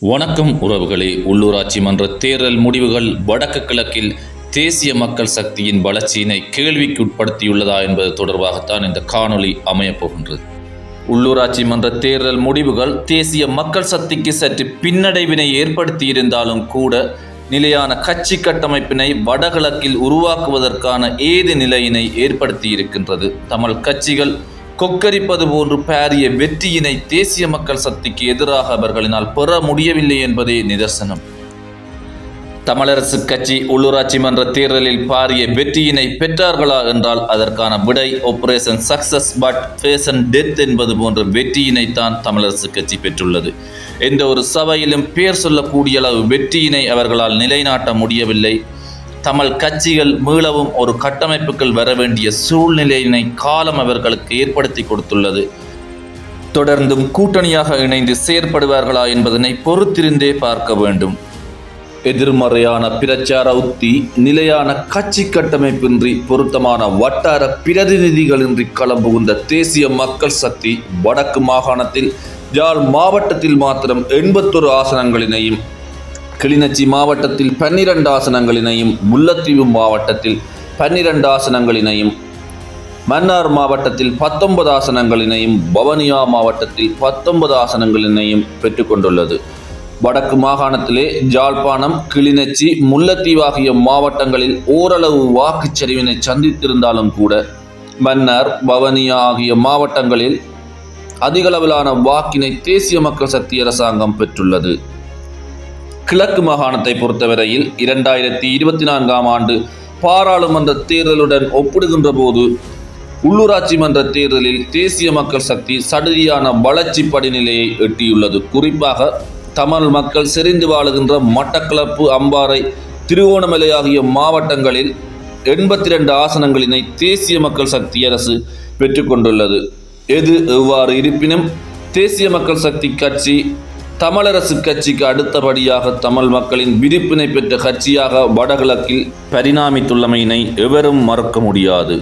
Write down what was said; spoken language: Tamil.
வணக்கம் உறவுகளே. உள்ளூராட்சி மன்ற தேர்தல் முடிவுகள் வடக்கு கிழக்கில் தேசிய மக்கள் சக்தியின் வளர்ச்சியினை கேள்விக்கு உட்படுத்தியுள்ளதா என்பது தொடர்பாகத்தான் இந்த காணொளி அமையப்போகின்றது. உள்ளூராட்சி மன்ற தேர்தல் முடிவுகள் தேசிய மக்கள் சக்திக்கு சற்று பின்னடைவினை ஏற்படுத்தியிருந்தாலும் கூட நிலையான கட்சி கட்டமைப்பினை வடகிழக்கில் உருவாக்குவதற்கான ஏது நிலையினை ஏற்படுத்தியிருக்கின்றது. தமிழ் கட்சிகள் கொக்கரிப்பது போன்று பாரிய வெற்றியினை தேசிய மக்கள் சக்திக்கு எதிராக அவர்களினால் பெற முடியவில்லை என்பதே நிதர்சனம். தமிழரசு கட்சி உள்ளூராட்சி மன்ற தேர்தலில் பாரிய வெற்றியினை பெற்றார்களா என்றால் அதற்கான விடை operation success but fashion death என்பது போன்ற வெற்றியினைத்தான் தமிழரசு கட்சி பெற்றுள்ளது. எந்த ஒரு சபையிலும் பேர் சொல்லக்கூடிய அளவு வெற்றியினை அவர்களால் நிலைநாட்ட முடியவில்லை. தமிழ் கட்சிகள் மீளவும் ஒரு கட்டமைப்புகள் வர வேண்டிய சூழ்நிலையினை காலம் அவர்களுக்கு ஏற்படுத்தி கொடுத்துள்ளது. தொடர்ந்தும் கூட்டணியாக இணைந்து செயற்படுவார்களா என்பதனை பொறுத்திருந்தே பார்க்க வேண்டும். எதிர்மறையான பிரச்சார உத்தி, நிலையான கட்சி கட்டமைப்பின்றி, பொருத்தமான வட்டார பிரதிநிதிகளின்றி களம்புகுந்த தேசிய மக்கள் சக்தி வடக்கு மாகாணத்தில் யாழ் மாவட்டத்தில் மாத்திரம் 81 ஆசனங்களினையும், கிளிநொச்சி மாவட்டத்தில் 12 ஆசனங்களினையும், முல்லைத்தீவு மாவட்டத்தில் 12 ஆசனங்களினையும், மன்னார் மாவட்டத்தில் 19 ஆசனங்களினையும், வவுனியா மாவட்டத்தில் 19 ஆசனங்களினையும் பெற்றுக்கொண்டுள்ளது. வடக்கு மாகாணத்திலே யாழ்ப்பாணம், கிளிநொச்சி, முல்லைத்தீவு ஆகிய மாவட்டங்களில் ஓரளவு வாக்குச்சரிவினை சந்தித்திருந்தாலும் கூட மன்னார், வவுனியா ஆகிய மாவட்டங்களில் அதிகளவிலான வாக்கினை தேசிய மக்கள் சக்தி அரசாங்கம் பெற்றுள்ளது. கிழக்கு மாகாணத்தை பொறுத்தவரையில் 2024 ஆண்டு பாராளுமன்ற தேர்தலுடன் ஒப்பிடுகின்ற போது உள்ளூராட்சி மன்ற தேர்தலில் தேசிய மக்கள் சக்தி சடுதியான வளர்ச்சி படிநிலையை எட்டியுள்ளது. குறிப்பாக தமிழ் மக்கள் செறிந்து வாழுகின்ற மட்டக்களப்பு, அம்பாறை, திருகோணமலை ஆகிய மாவட்டங்களில் 82 ஆசனங்களினை தேசிய மக்கள் சக்தி அரசு பெற்றுக்கொண்டுள்ளது. எது எவ்வாறு இருப்பினும் தேசிய மக்கள் சக்தி கட்சி தமிழரசு கட்சிக்கு அடுத்தபடியாக தமிழ் மக்களின் விருப்பினை பெற்ற கட்சியாக வடகிழக்கில் பரிணாமித்துள்ளமையினை எவரும் மறக்க முடியாது.